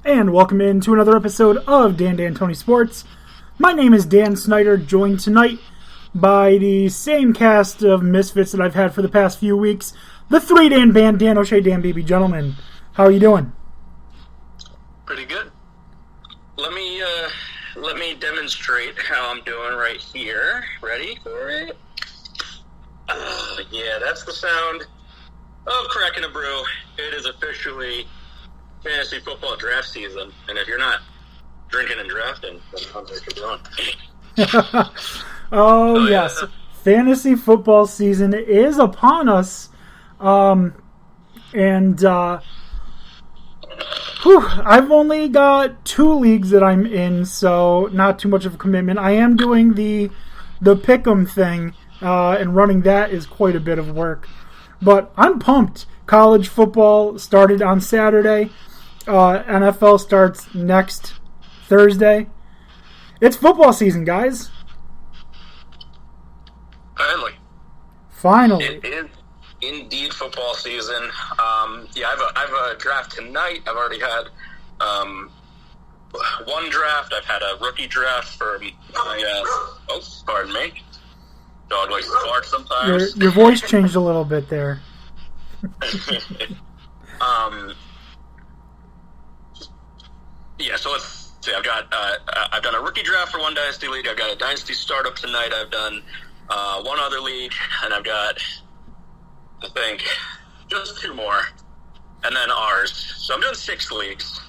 And welcome into another episode of Dan Tony Sports. My name is Dan Snyder, joined tonight by the same cast of misfits that I've had for the past few weeks. The three Dan Band, Dan O'Shea, Dan Beebe. Gentlemen, how are you doing? Pretty good. Let me demonstrate how I'm doing right here. Ready for it? Yeah, that's the sound of cracking a brew. It is officially fantasy football draft season, and if you're not drinking and drafting, then I don't know what you're doing. Oh, yes. Yeah. Fantasy football season is upon us. I've only got 2 leagues that I'm in, so not too much of a commitment. I am doing the pick'em thing, and running that is quite a bit of work. But I'm pumped. College football started on Saturday. NFL starts next Thursday. It's football season, guys. Finally. It is indeed football season. I have a draft tonight. I've already had one draft. I've had a rookie draft for my, pardon me. Dog likes to bark sometimes. Your voice changed a little bit there. So let's see. I've done a rookie draft for one dynasty league. I've got a dynasty startup tonight. I've done one other league, and I've got, I think, just 2 more, and then ours. So I'm doing 6 leagues.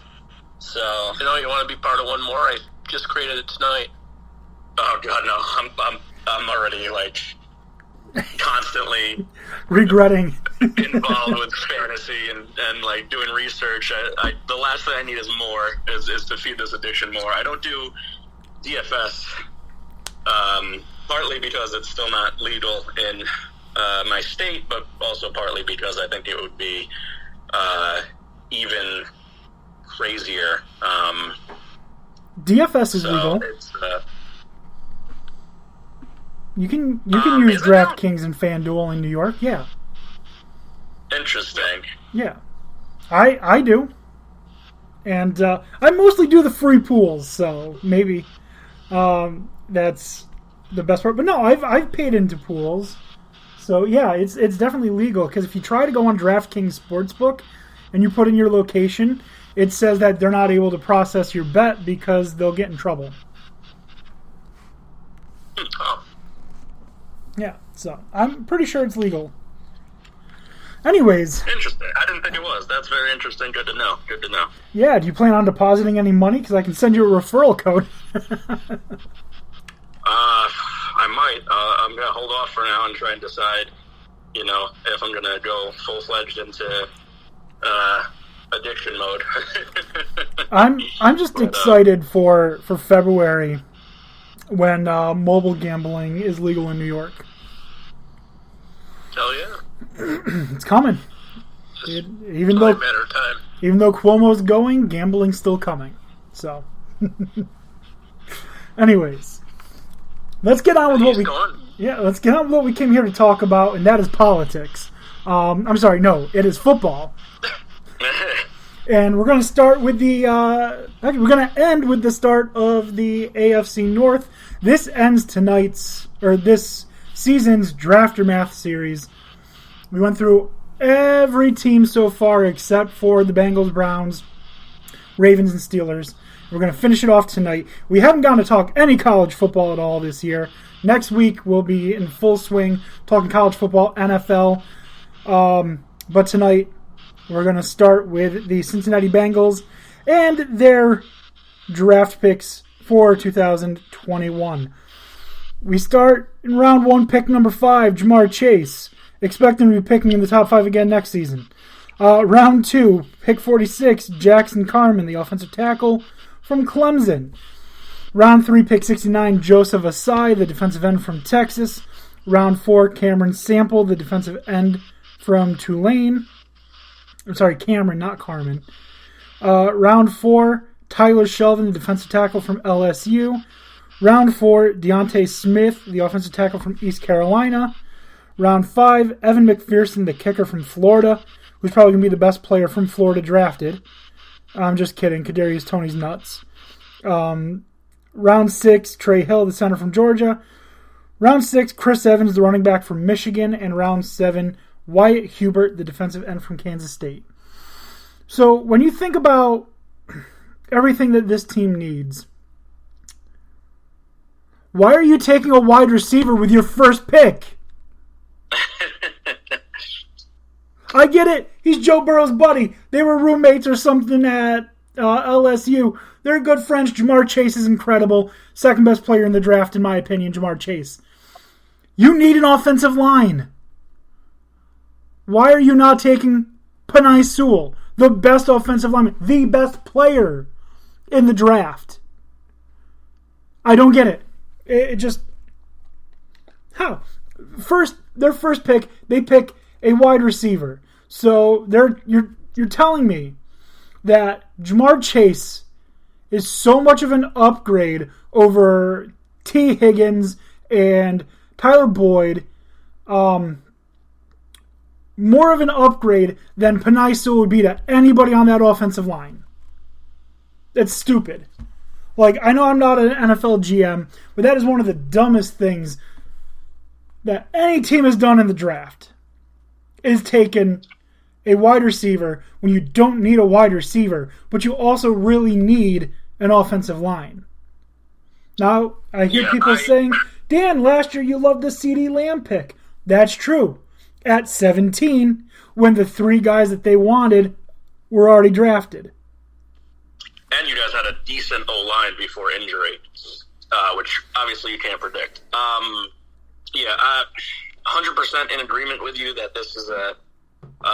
So you want to be part of one more? I just created it tonight. Oh God, no! I'm already constantly regretting involved with fantasy and doing research. The last thing I need is to feed this addiction more. I don't do DFS, partly because it's still not legal in my state, but also partly because I think it would be even crazier. DFS is legal. You can use DraftKings and FanDuel in New York, yeah. Interesting. Yeah. I do. And I mostly do the free pools, so maybe that's the best part. But no, I've paid into pools. So yeah, it's definitely legal, because if you try to go on DraftKings Sportsbook and you put in your location, it says that they're not able to process your bet because they'll get in trouble. Oh. Yeah, so I'm pretty sure it's legal. Anyways. Interesting. I didn't think it was. That's very interesting. Good to know. Yeah, do you plan on depositing any money? Because I can send you a referral code. I might. I'm going to hold off for now and try and decide, if I'm going to go full-fledged into addiction mode. I'm just excited for February, when mobile gambling is legal in New York. Hell yeah. It's coming. Even though Cuomo's going, gambling's still coming. So, anyways, let's get on with what we came here to talk about, and that is politics. I'm sorry, no, it is football. And we're going to start with we're going to end with the start of the AFC North. This ends this season's Draftermath series. We went through every team so far except for the Bengals, Browns, Ravens, and Steelers. We're going to finish it off tonight. We haven't gotten to talk any college football at all this year. Next week we'll be in full swing talking college football, NFL. But tonight we're going to start with the Cincinnati Bengals and their draft picks for 2021. We start in round 1, pick number 5, Jamar Chase. Expect him to be picking in the top 5 again next season. Round 2, pick 46, Jackson Carman, the offensive tackle from Clemson. Round 3, pick 69, Joseph Asai, the defensive end from Texas. Round 4, Cameron Sample, the defensive end from Tulane. I'm sorry, Cameron, not Carmen. Round 4, Tyler Shelvin, the defensive tackle from LSU. Round 4, Deontay Smith, the offensive tackle from East Carolina. Round 5, Evan McPherson, the kicker from Florida, who's probably going to be the best player from Florida drafted. I'm just kidding. Kadarius Toney's nuts. Round 6, Trey Hill, the center from Georgia. Round 6, Chris Evans, the running back from Michigan. And round 7, Wyatt Hubert, the defensive end from Kansas State. So when you think about everything that this team needs, why are you taking a wide receiver with your first pick? I get it. He's Joe Burrow's buddy. They were roommates or something at LSU. They're good friends. Jamar Chase is incredible. Second best player in the draft, in my opinion, Jamar Chase. You need an offensive line. Why are you not taking Penei Sewell, the best offensive lineman, the best player in the draft? I don't get it. It just... How? Their first pick, they pick a wide receiver. So you're telling me that Jamar Chase is so much of an upgrade over T. Higgins and Tyler Boyd, more of an upgrade than Penei Sewell would be to anybody on that offensive line. That's stupid. Like, I know I'm not an NFL GM, but that is one of the dumbest things that any team has done in the draft, is taken a wide receiver when you don't need a wide receiver, but you also really need an offensive line. Now, I hear people saying, Dan, last year you loved the CeeDee Lamb pick. That's true. At 17, when the 3 guys that they wanted were already drafted. And you guys had a decent O-line before injury, which obviously you can't predict. 100% in agreement with you that this is a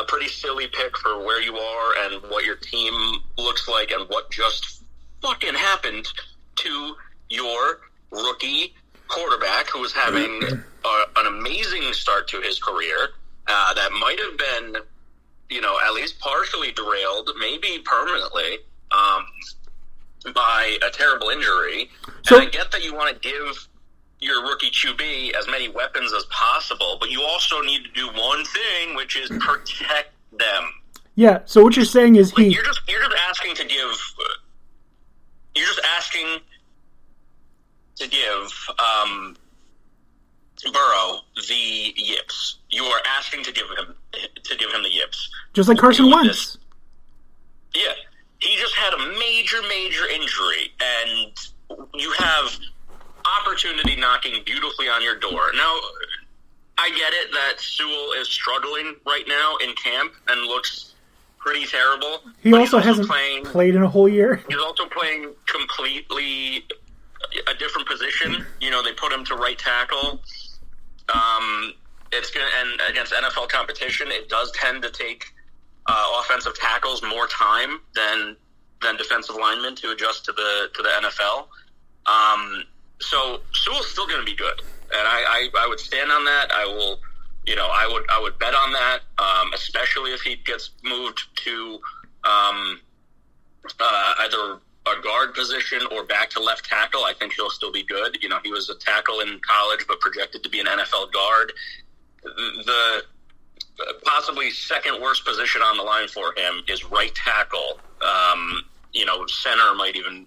pretty silly pick for where you are and what your team looks like and what just fucking happened to your rookie quarterback who was having an amazing start to his career that might have been, at least partially derailed, maybe permanently, by a terrible injury. So, and I get that you want to give your rookie QB as many weapons as possible, but you also need to do one thing, which is protect them. Yeah, so what you're saying is you're just asking to give Burrow the yips. You are asking to give him the yips. Just like Carson Wentz. Yeah. He just had a major injury, and you have opportunity knocking beautifully on your door. Now, I get it that Sewell is struggling right now in camp and looks pretty terrible. He also hasn't played in a whole year. He's also playing completely a different position. They put him to right tackle. And against NFL competition, it does tend to take offensive tackles more time than defensive linemen to adjust to the NFL. So Sewell's still going to be good, and I would stand on that. I will, I would bet on that, especially if he gets moved to either a guard position or back to left tackle. I think he'll still be good. He was a tackle in college, but projected to be an NFL guard. The possibly second worst position on the line for him is right tackle. Center might even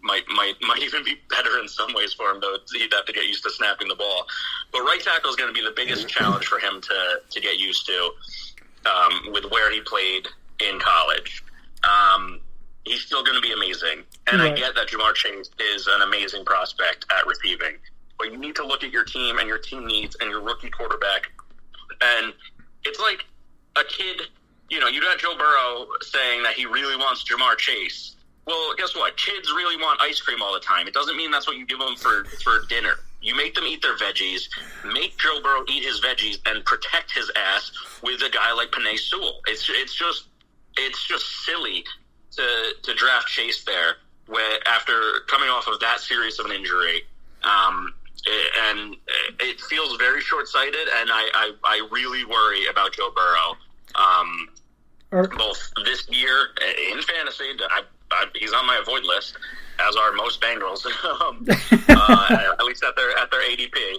be better in some ways for him, though he'd have to get used to snapping the ball. But right tackle is going to be the biggest challenge for him to get used to with where he played in college. He's still going to be amazing. And right. I get that Jamar Chase is an amazing prospect at receiving. But you need to look at your team and your team needs and your rookie quarterback. And it's like a kid, you got Joe Burrow saying that he really wants Jamar Chase. Well, guess what? Kids really want ice cream all the time. It doesn't mean that's what you give them for dinner. You make them eat their veggies, make Joe Burrow eat his veggies, and protect his ass with a guy like Penei Sewell. It's just silly to draft Chase there after coming off of that serious of an injury. And it feels very short-sighted, and I really worry about Joe Burrow. Both this year in fantasy, he's on my avoid list, as are most Bengals, at least at their ADP.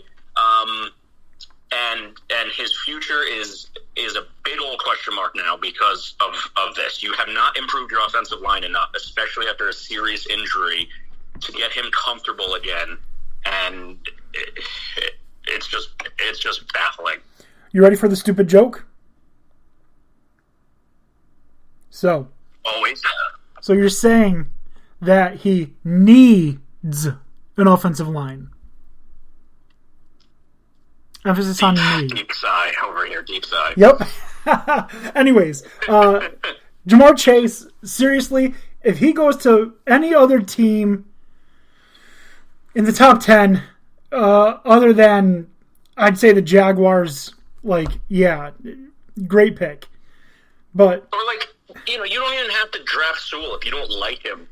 and his future is a big old question mark now because of this. You have not improved your offensive line enough, especially after a serious injury, to get him comfortable again, and it's just baffling. You ready for the stupid joke? So you're saying that he needs an offensive line. Emphasis on need. Deep sigh over here, deep sigh. Yep. Anyways, Jamar Chase, seriously, if he goes to any other team in the top 10, other than, I'd say the Jaguars, great pick. But... Or you don't even have to draft Sewell if you don't like him.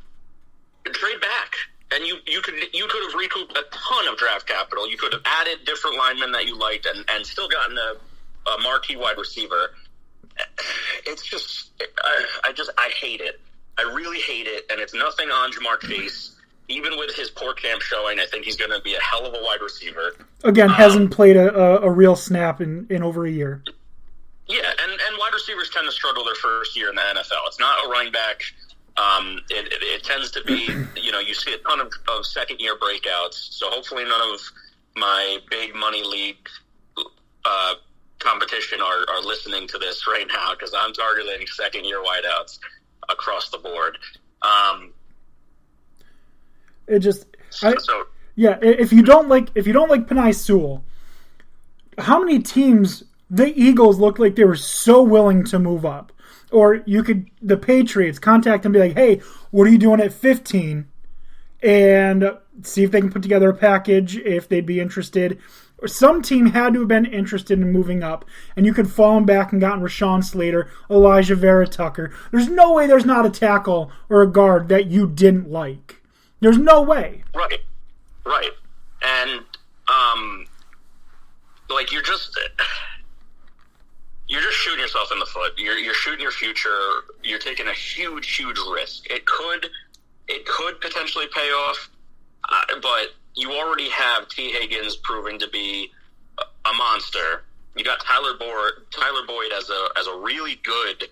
Trade back. And you could have recouped a ton of draft capital. You could have added different linemen that you liked and still gotten a marquee wide receiver. It's just I hate it. I really hate it, and it's nothing on Jamar Chase. Even with his poor camp showing, I think he's going to be a hell of a wide receiver. Again, hasn't played a real snap in over a year. Yeah, and wide receivers tend to struggle their first year in the NFL. It's not a running back. It tends to be, you see a ton of second-year breakouts. So hopefully none of my big money league competition are listening to this right now, because I'm targeting second-year wideouts across the board. If you don't like Penei Sewell, how many teams the Eagles looked like they were so willing to move up? Or the Patriots contact them and be like, hey, what are you doing at 15? And see if they can put together a package, if they'd be interested. Or some team had to have been interested in moving up, and you could fall back and gotten Rashawn Slater, Elijah Vera Tucker. There's no way there's not a tackle or a guard that you didn't like. There's no way. Right. And, you're just shooting yourself in the foot. You're shooting your future. You're taking a huge, huge risk. It could potentially pay off, but you already have T. Higgins proving to be a monster. You got Tyler Boyd as a really good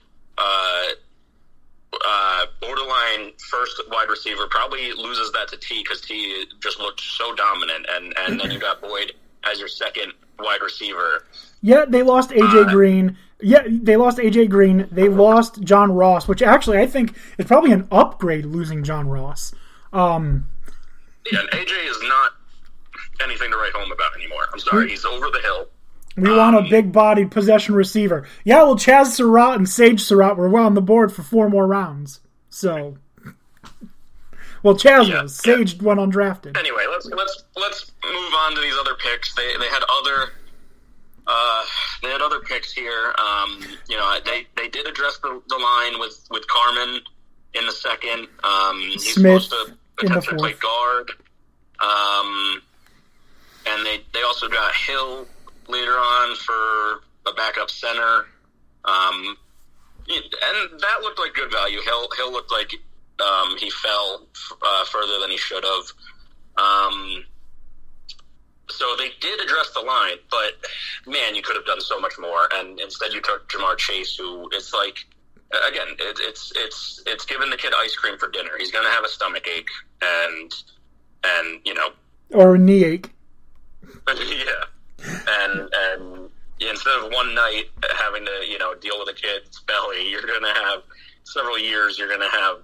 borderline first wide receiver. Probably loses that to T because T just looked so dominant, and then you got Boyd as your second wide receiver. Yeah, they lost A.J. Green. They lost John Ross, which actually I think is probably an upgrade losing John Ross. And A.J. is not anything to write home about anymore. I'm sorry, he's over the hill. We want a big-bodied possession receiver. Yeah, well, Chaz Surratt and Sage Surratt were well on the board for 4 more rounds. So, well, Chaz was. Sage went undrafted. Anyway, let's move on to these other picks. They had other picks here. They did address the line with Carmen in the second. He's Smith supposed to potentially play guard. And they also got Hill later on for a backup center. And that looked like good value. Hill looked like he fell further than he should have. So they did address the line, but man, you could have done so much more. And instead, you took Jamar Chase, who it's like, again, it's giving the kid ice cream for dinner. He's going to have a stomach ache, and or a knee ache. Yeah, and instead of one night having to deal with a kid's belly, you're going to have several years. You're going to have